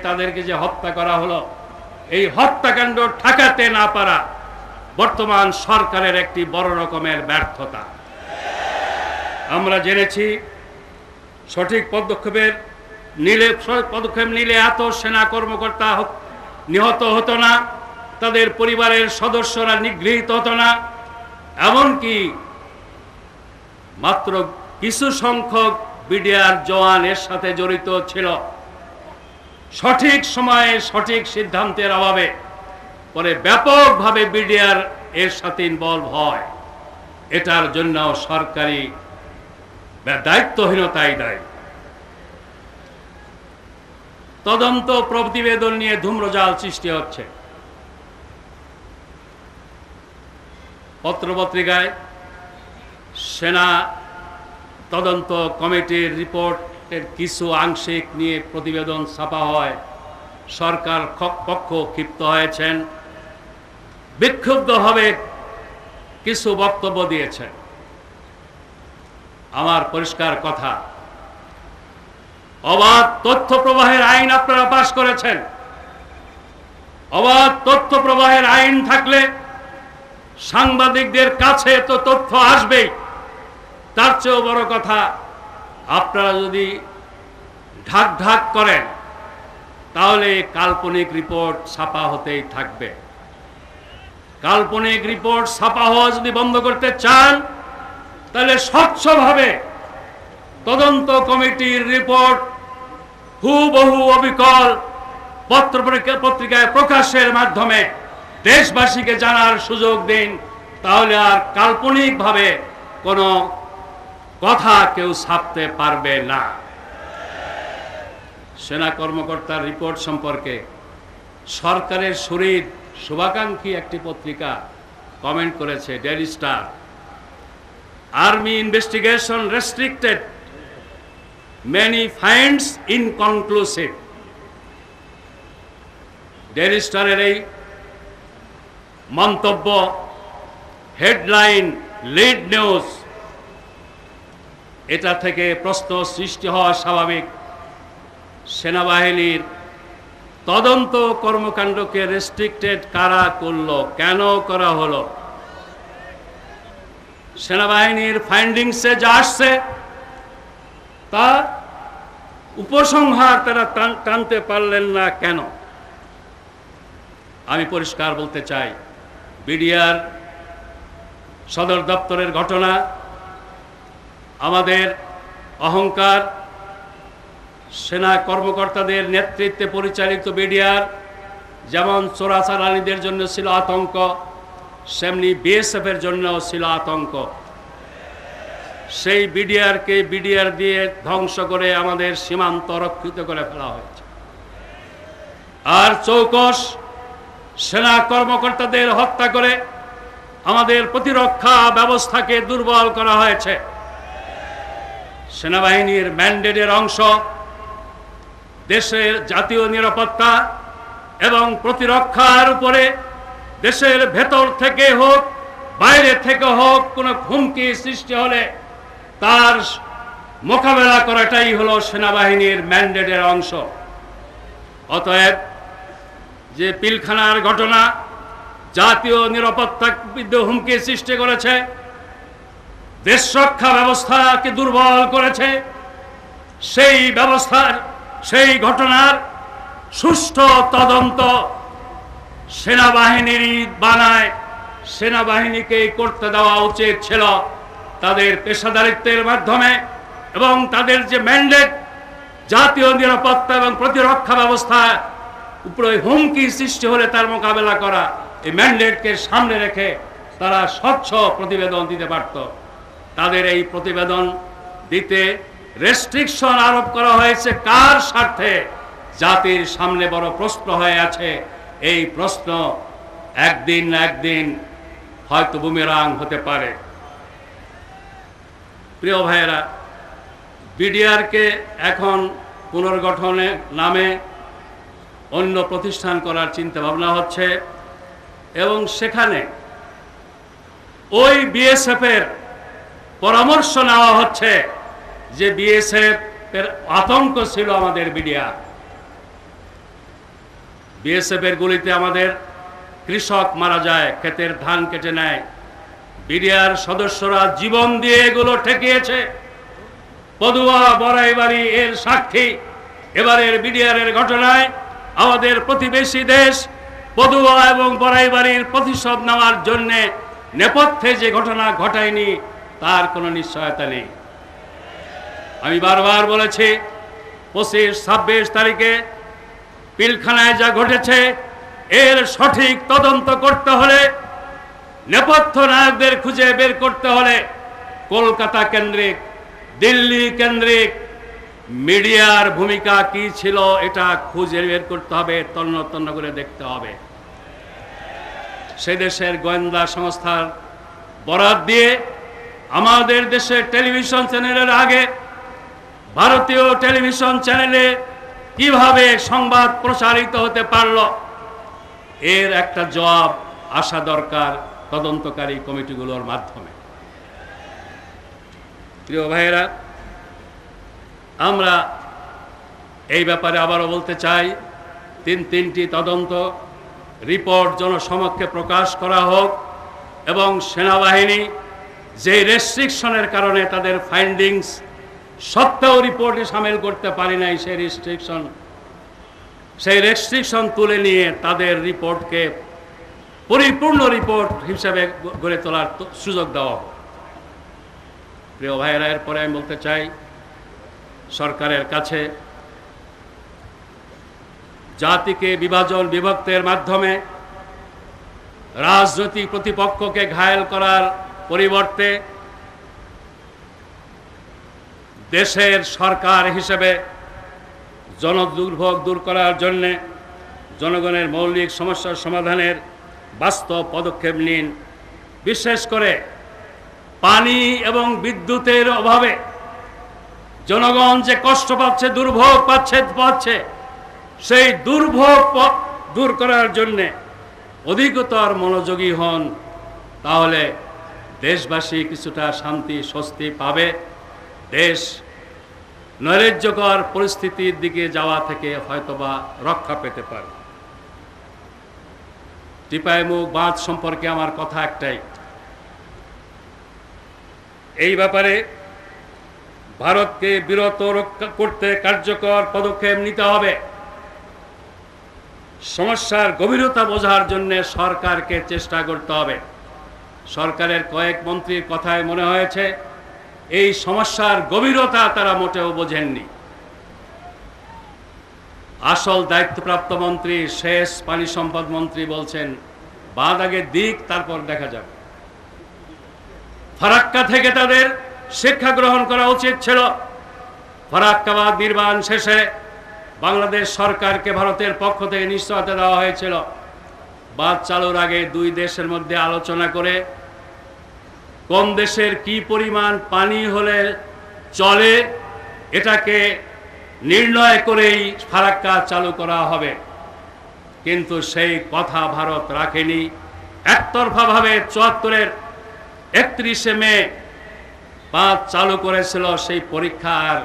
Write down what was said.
তাদেরকে যে হত্যা করা হলো, এই হত্যাকাণ্ড ঠেকাতে না পারা বর্তমান সরকারের একটি বড় রকমের ব্যর্থতা। আমরা জেনেছি সঠিক পদক্ষেপ নিলে এত সেনা কর্মকর্তা নিহত হতো না, তাদের পরিবারের সদস্যরা নিগৃহীত হতো না, এমনকি মাত্র কিছু সংখ্যক বিডিআর জওয়ান এর সাথে জড়িত ছিল। সঠিক সময়ে সঠিক সিদ্ধান্তের অভাবে পরে ব্যাপকভাবে বিডিআর এর সাথে ইনভলভ হয়। এটার জন্য সরকারি দায়িত্বহীনতাই দায়ী। তদন্ত প্রতিবেদন নিয়ে ধূম্রজাল সৃষ্টি হচ্ছে। পত্রপত্রিকায় সেনা তদন্ত কমিটির রিপোর্টের কিছু আংশিক নিয়ে প্রতিবেদন ছাপা হয়। সরকার পক্ষ ক্ষিপ্ত হয়েছেন, বিক্ষুব্ধভাবে কিছু বক্তব্য দিয়েছেন। আমার পরিষ্কার কথা, অবাধ তথ্য প্রবাহের আইন আপনারা পাশ করেছেন। অবাধ তথ্য প্রবাহের আইন থাকলে সাংবাদিকদের কাছে তো তথ্য আসবেই। তার চেয়েও বড় কথা, আপনারা যদি ঢাক ঢাক করেন তাহলে কাল্পনিক রিপোর্ট ছাপা হতেই থাকবে। কাল্পনিক রিপোর্ট ছাপা হওয়া যদি বন্ধ করতে চান তাহলে স্বচ্ছভাবে তদন্ত কমিটির রিপোর্ট হুবহু অবিকল পত্রিকায় প্রকাশের মাধ্যমে দেশবাসীকে জানার সুযোগ দিন। তাহলে আর কাল্পনিকভাবে কোনো কথা কেউ ছাপতে পারবে না। সেনা কর্মকর্তার রিপোর্ট সম্পর্কে সরকারের শরীর শুভাকাঙ্ক্ষী একটি পত্রিকা কমেন্ট করেছে, Daily Star, army investigation restricted, many finds inconclusive. Daily স্টারের এই মন্তব্য, হেডলাইন, লিড নিউজ, এটা থেকে প্রশ্ন সৃষ্টি হওয়া স্বাভাবিক। সেনাবাহিনীর তদন্ত কর্মকাণ্ডকে রেস্ট্রিক্টেড কারা করলো, কেন করা হলো? সেনাবাহিনীর ফাইন্ডিংসে যা আসছে তা উপসংহার তারা টানতে পারলেন না কেন? আমি পরিষ্কার বলতে চাই, বিডিআর সদর দপ্তরের ঘটনা আমাদের অহংকার। সেনা কর্মকর্তাদের নেতৃত্বে পরিচালিত বিডিআর যেমন চোরাচালানিদের জন্য ছিল আতঙ্ক, সেমনি বিএসএফ এর জন্য ছিল আতঙ্ক। সেই বিডিআরকে বিডিআর দিয়ে ধ্বংস করে আমাদের সীমান্ত রক্ষিত করে ফেলা হয়েছে। আর চৌকস সেনা কর্মকর্তাদের হত্যা করে আমাদের প্রতিরক্ষা ব্যবস্থাকে দুর্বল করা হয়েছে। সেনাবাহিনীর ম্যান্ডেটের অংশ দেশের জাতীয় নিরাপত্তা এবং প্রতিরক্ষার উপরে দেশের ভেতর থেকে হোক বাইরে থেকে হোক কোনো হুমকি সৃষ্টি হলে তার মোকাবেলা করাটাই হলো সেনাবাহিনীর ম্যান্ডেটের অংশ। অতএব যে পিলখানার ঘটনা জাতীয় নিরাপত্তা হুমকি সৃষ্টি করেছে, দেশ রক্ষা ব্যবস্থাকে দুর্বল করেছে, সেই ঘটনার সুষ্ঠু তদন্ত সেনাবাহিনীরই বানায় সেনাবাহিনীকে করতে দেওয়া উচিত ছিল তাদের পেশাদারিত্বের মাধ্যমে। এবং তাদের যে ম্যান্ডেট, জাতীয় নিরাপত্তা এবং প্রতিরক্ষা ব্যবস্থা উপরে হুমকি সৃষ্টি হলে তার মোকাবেলা করা, এই ম্যান্ডেটকে সামনে রেখে তারা স্বচ্ছ প্রতিবেদন দিতে পারত। তাদের এই প্রতিবেদন দিতে রেস্ট্রিকশন আরোপ করা হয়েছে কার স্বার্থে? জাতির সামনে বড় প্রশ্ন হয়ে আছে। এই প্রশ্ন একদিন না একদিন হয়তো বুমেরাং হতে পারে। প্রিয় ভাইয়েরা, বিডিআরকে এখন পুনর্গঠনের নামে অন্য প্রতিষ্ঠান করার চিন্তা ভাবনা হচ্ছে এবং সেখানে ওই বিএসএফ এর পরামর্শ নেওয়া হচ্ছে যে বিএসএফ এর আতঙ্ক ছিল আমাদের বিডিআর। বিএসএফ এর গুলিতে আমাদের কৃষক মারা যায়, ক্ষেতের ধান কেটে নেয়। বিডিআর সদস্যরা জীবন দিয়ে এগুলো ঠেকিয়েছে। পদুয়া বড়াইবাড়ি এর সাক্ষী। এবারের বিডিআর এর ঘটনায় আমাদের প্রতিবেশী দেশ পদুয়া এবং বড়াইবাড়ির প্রতিশোধ নেওয়ার জন্য নেপথ্যে যে ঘটনা ঘটায়নি তার কোনো নিশ্চয়তা নেই। আমি বারবার বলেছি 25-26 তারিখে পিলখানায় যা ঘটেছে এর সঠিক তদন্ত করতে হলে, নেপথ্য নায়কদের খুঁজে বের করতে হলে কলকাতা কেন্দ্রিক, দিল্লি কেন্দ্রিক মিডিয়ার ভূমিকা কি ছিল এটা খুঁজে বের করতে হবে, তন্ন তন্ন করে দেখতে হবে। সে দেশের গোয়েন্দা সংস্থার বরাত দিয়ে আমাদের দেশের টেলিভিশন চ্যানেলের আগে ভারতীয় টেলিভিশন চ্যানেলে কিভাবে সংবাদ প্রচারিত হতে পারল, এর একটা জবাব আসা দরকার তদন্তকারী কমিটিগুলোর মাধ্যমে। প্রিয় ভাইয়েরা, আমরা এই ব্যাপারে আবারও বলতে চাই, তিনটি তদন্ত রিপোর্ট জনসমক্ষে প্রকাশ করা হোক এবং সেনাবাহিনী যে রেস্ট্রিকশনের কারণে তাদের ফাইন্ডিংস সত্ত্বেও রিপোর্টে সামিল করতে পারি নাই, সেই রেস্ট্রিকশন তুলে নিয়ে তাদের রিপোর্টকে পরিপূর্ণ রিপোর্ট হিসেবে গড়ে তোলার সুযোগ দেওয়া হোক। প্রিয় ভাইয়েরা, এরপরে আমি বলতে চাই, সরকারের কাছে জাতিকে বিভাজন বিভক্তের মাধ্যমে রাজনৈতিক প্রতিপক্ষকে ঘায়েল করার পরিবর্তে দেশের সরকার হিসেবে জনদুর্ভোগ দূর করার জন্যে, জনগণের মৌলিক সমস্যার সমাধানের বাস্তব পদক্ষেপ নিন। বিশেষ করে পানি এবং বিদ্যুতের অভাবে জনগণ যে কষ্ট পাচ্ছে, দুর্ভোগ পাচ্ছে, সেই দুর্ভোগ দূর করার জন্যে অধিকতর মনোযোগী হন, তাহলে দেশবাসী কিছুটা শান্তি স্বস্তি পাবে। দেশ নৈরাজ্যকর পরিস্থিতির দিকে যাওয়া থেকে হয়তোবা রক্ষা পেতে পারে। টিপাইমুখ বাঁধ সম্পর্কে আমার কথা একটাই, এই ব্যাপারে ভারতকে বিরত রক্ষা করতে কার্যকর পদক্ষেপ নিতে হবে। সমস্যার গভীরতা বোঝার জন্য সরকারকে চেষ্টা করতে হবে। সরকারের কয়েক মন্ত্রীর কথায় মনে হয়েছে এই সমস্যার গভীরতা তারা মোটেও বোঝেননি। আসল দায়িত্বপ্রাপ্ত মন্ত্রী, শেষ পানি সম্পদ মন্ত্রী বলছেন বাঁধ আগে দিক, তারপর দেখা যাবে। ফারাক্কা থেকে তাদের শিক্ষা গ্রহণ করা উচিত ছিল। ফারাক্কা বাঁধ নির্মাণ শেষে বাংলাদেশ সরকারকে ভারতের পক্ষ থেকে নিশ্চয়তা দেওয়া হয়েছিল, বাঁধ চালুর আগে দুই দেশের মধ্যে আলোচনা করে কোন দেশের কি পরিমাণ পানি হলে চলে এটাকে নির্ণয় করেই ফারাক্কা চালু করা হবে। কিন্তু সেই কথা ভারত রাখেনি। একতরফাভাবে 74-এর 31শে মে বাঁধ চালু করেছিল, সেই পরীক্ষা আর